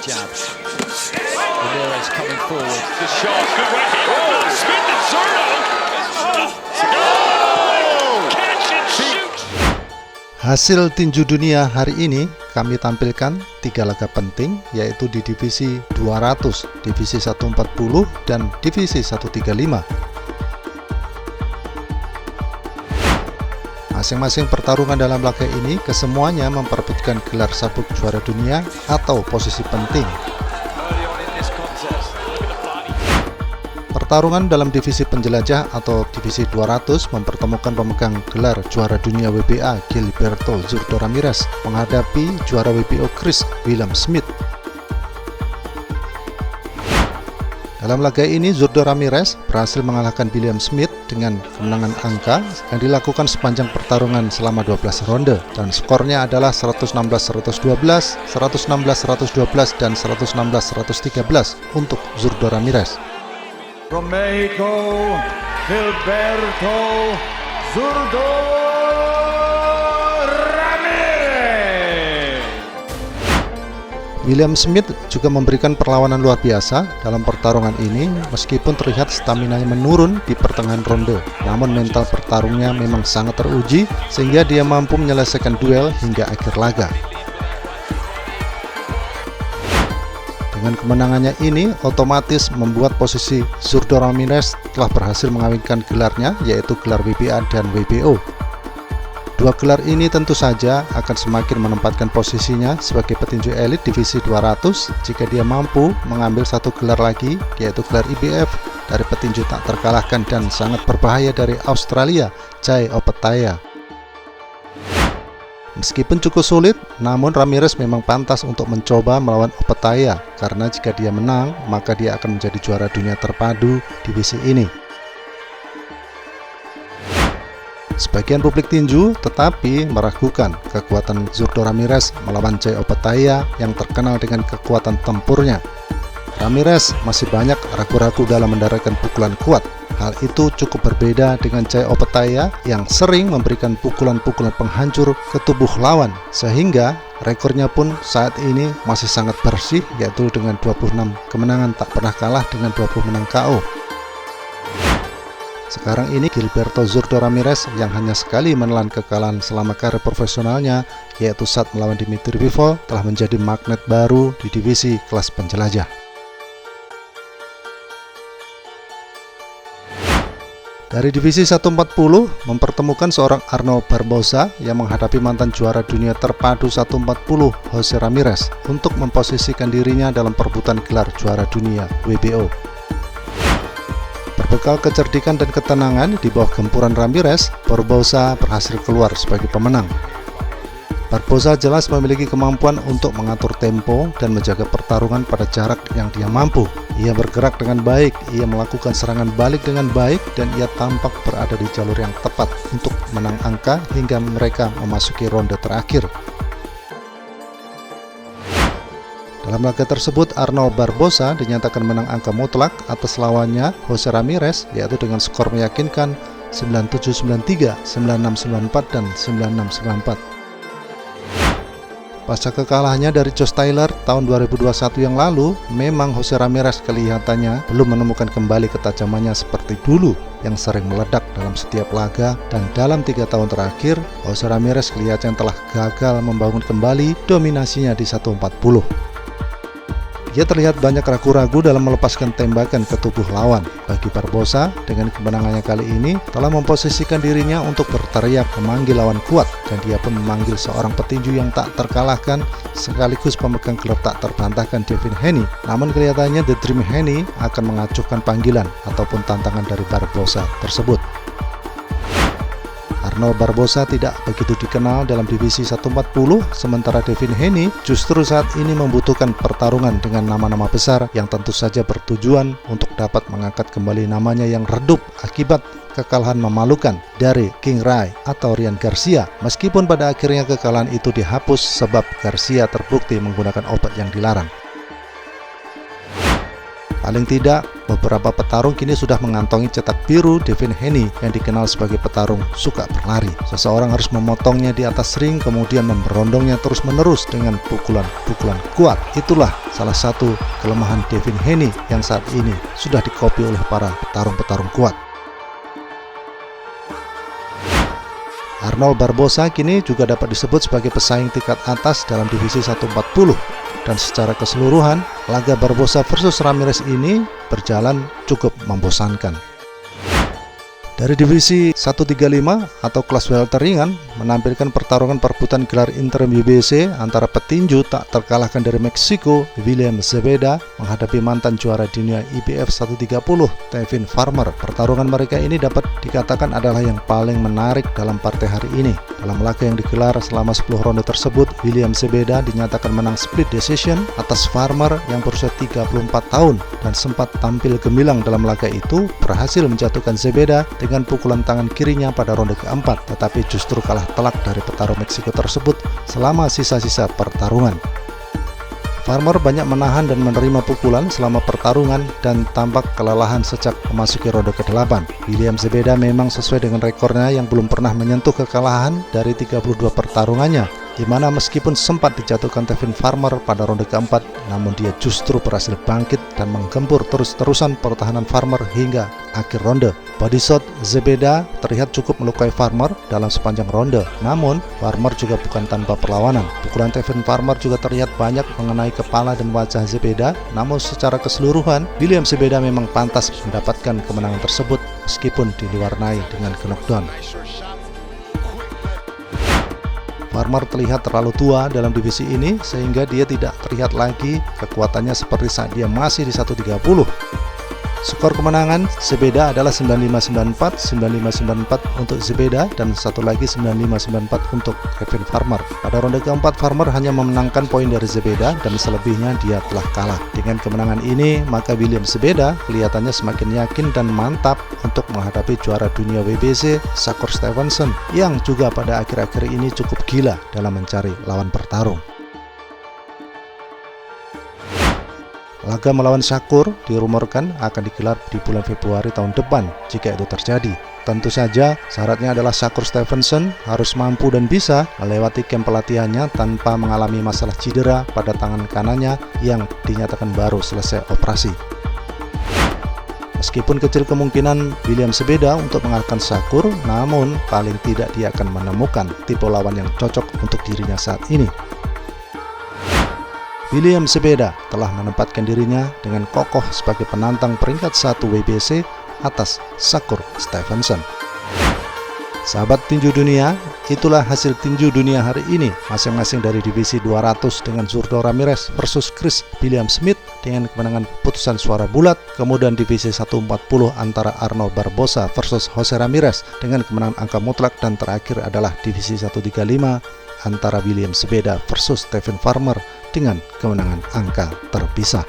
jabs. Ramirez coming forward. Good shot. Good right here. Smith and Zurdo. Catch and shoot. Hasil tinju dunia hari ini kami tampilkan 3 laga penting, yaitu di divisi 200, divisi 140, dan divisi 135. Masing-masing pertarungan dalam laga ini kesemuanya memperebutkan gelar sabuk juara dunia atau posisi penting. Pertarungan dalam divisi penjelajah atau divisi 200 mempertemukan pemegang gelar juara dunia WBA Gilberto Zurdo Ramirez menghadapi juara WBO Chris William Smith. Dalam laga ini, Zurdo Ramirez berhasil mengalahkan William Smith dengan kemenangan angka yang dilakukan sepanjang pertarungan selama 12 ronde, dan skornya adalah 116-112, 116-112, dan 116-113 untuk Zurdo Ramirez. From Mexico, Gilberto Zurdo Ramirez. William Smith juga memberikan perlawanan luar biasa dalam pertarungan ini, meskipun terlihat stamina-nya menurun di pertengahan ronde. Namun mental pertarungnya memang sangat teruji sehingga dia mampu menyelesaikan duel hingga akhir laga. Dengan kemenangannya ini otomatis membuat posisi Zurdo Ramirez telah berhasil mengawinkan gelarnya, yaitu gelar WBA dan WBO. Dua gelar ini tentu saja akan semakin menempatkan posisinya sebagai petinju elit divisi 200 jika dia mampu mengambil satu gelar lagi, yaitu gelar IBF dari petinju tak terkalahkan dan sangat berbahaya dari Australia, Jai Opetaia. Meskipun cukup sulit, namun Ramirez memang pantas untuk mencoba melawan Opetaia, karena jika dia menang, maka dia akan menjadi juara dunia terpadu divisi ini. Sebagian publik tinju tetapi meragukan kekuatan Zurdo Ramirez melawan Jai Opetaia yang terkenal dengan kekuatan tempurnya. Ramirez masih banyak ragu-ragu dalam mendarahkan pukulan kuat. Hal itu cukup berbeda dengan Jai Opetaia yang sering memberikan pukulan-pukulan penghancur ke tubuh lawan, sehingga rekornya pun saat ini masih sangat bersih, yaitu dengan 26 kemenangan tak pernah kalah dengan 20 menang KO. Sekarang ini Gilberto Zurdo Ramirez yang hanya sekali menelan kekalahan selama karir profesionalnya, yaitu saat melawan Dimitri Bivol, telah menjadi magnet baru di divisi kelas penjelajah. Dari divisi 140 mempertemukan seorang Arnold Barboza yang menghadapi mantan juara dunia terpadu 140 Jose Ramirez untuk memposisikan dirinya dalam perebutan gelar juara dunia WBO. Berbekal kecerdikan dan ketenangan di bawah gempuran Ramirez, Barboza berhasil keluar sebagai pemenang. Barboza jelas memiliki kemampuan untuk mengatur tempo dan menjaga pertarungan pada jarak yang dia mampu. Ia bergerak dengan baik, ia melakukan serangan balik dengan baik, dan ia tampak berada di jalur yang tepat untuk menang angka hingga mereka memasuki ronde terakhir. Dalam laga tersebut, Arnold Barboza dinyatakan menang angka mutlak atas lawannya Jose Ramirez, yaitu dengan skor meyakinkan 97-93, 96-94, dan 96-94. Pasca kekalahannya dari Josh Taylor tahun 2021 yang lalu, memang Jose Ramirez kelihatannya belum menemukan kembali ketajamannya seperti dulu yang sering meledak dalam setiap laga, dan dalam 3 tahun terakhir, Jose Ramirez kelihatannya telah gagal membangun kembali dominasinya di 140. Dia terlihat banyak ragu-ragu dalam melepaskan tembakan ke tubuh lawan. Bagi Barboza, dengan kemenangannya kali ini telah memposisikan dirinya untuk berteriak memanggil lawan kuat, dan dia pun memanggil seorang petinju yang tak terkalahkan sekaligus pemegang gelar tak terbantahkan Devin Haney. Namun kelihatannya The Dream Haney akan mengacuhkan panggilan ataupun tantangan dari Barboza tersebut. Arnold Barboza tidak begitu dikenal dalam divisi 140, sementara Devin Haney justru saat ini membutuhkan pertarungan dengan nama-nama besar yang tentu saja bertujuan untuk dapat mengangkat kembali namanya yang redup akibat kekalahan memalukan dari King Ray atau Ryan Garcia, meskipun pada akhirnya kekalahan itu dihapus sebab Garcia terbukti menggunakan obat yang dilarang. Paling tidak, beberapa petarung kini sudah mengantongi cetak biru Devin Haney yang dikenal sebagai petarung suka berlari. Seseorang harus memotongnya di atas ring, kemudian memberondongnya terus-menerus dengan pukulan-pukulan kuat. Itulah salah satu kelemahan Devin Haney yang saat ini sudah dikopi oleh para petarung-petarung kuat. Arnold Barbosa kini juga dapat disebut sebagai pesaing tingkat atas dalam divisi 140, dan secara keseluruhan laga Barbosa versus Ramirez ini berjalan cukup membosankan. Dari divisi 135 atau kelas welter ringan menampilkan pertarungan perebutan gelar interim WBC antara petinju tak terkalahkan dari Meksiko William Zebeda menghadapi mantan juara dunia IBF 130 Tevin Farmer. Pertarungan mereka ini dapat dikatakan adalah yang paling menarik dalam partai hari ini. Dalam laga yang digelar selama 10 ronde tersebut, William Zebeda dinyatakan menang split decision atas Farmer yang berusia 34 tahun dan sempat tampil gemilang dalam laga itu, berhasil menjatuhkan Zebeda dengan pukulan tangan kirinya pada ronde keempat, tetapi justru kalah telak dari petarung Meksiko tersebut selama sisa-sisa pertarungan. Farmer banyak menahan dan menerima pukulan selama pertarungan dan tampak kelelahan sejak memasuki ronde ke-8. William Zebeda memang sesuai dengan rekornya yang belum pernah menyentuh kekalahan dari 32 pertarungannya, di mana meskipun sempat dijatuhkan Tevin Farmer pada ronde keempat, namun dia justru berhasil bangkit dan menggempur terus-terusan pertahanan Farmer hingga akhir ronde. Body shot Zebeda terlihat cukup melukai Farmer dalam sepanjang ronde, namun Farmer juga bukan tanpa perlawanan. Pukulan Tevin Farmer juga terlihat banyak mengenai kepala dan wajah Zebeda, namun secara keseluruhan William Zebeda memang pantas mendapatkan kemenangan tersebut meskipun diwarnai dengan knockdown. Farmer terlihat terlalu tua dalam divisi ini sehingga dia tidak terlihat lagi kekuatannya seperti saat dia masih di 130. Skor kemenangan Zebeda adalah 95-94, 95-94 untuk Zebeda dan satu lagi 95-94 untuk Tevin Farmer. Pada ronde keempat, Farmer hanya memenangkan poin dari Zebeda dan selebihnya dia telah kalah. Dengan kemenangan ini, maka William Zebeda kelihatannya semakin yakin dan mantap untuk menghadapi juara dunia WBC Shakur Stevenson yang juga pada akhir-akhir ini cukup gila dalam mencari lawan bertarung. Laga melawan Shakur dirumorkan akan digelar di bulan Februari tahun depan. Jika itu terjadi, tentu saja syaratnya adalah Shakur Stevenson harus mampu dan bisa melewati camp pelatihannya tanpa mengalami masalah cedera pada tangan kanannya yang dinyatakan baru selesai operasi. Meskipun kecil kemungkinan William Zebeda untuk mengalahkan Shakur, namun paling tidak dia akan menemukan tipe lawan yang cocok untuk dirinya saat ini. William Zebeda telah menempatkan dirinya dengan kokoh sebagai penantang peringkat 1 WBC atas Shakur Stevenson. Sahabat tinju dunia, itulah hasil tinju dunia hari ini, masing-masing dari divisi 200 dengan Zurdo Ramirez versus Chris William Smith dengan kemenangan putusan suara bulat, kemudian divisi 140 antara Arnold Barbosa versus Jose Ramirez dengan kemenangan angka mutlak, dan terakhir adalah divisi 135 antara William Zebeda versus Tevin Farmer dengan kemenangan angka terpisah.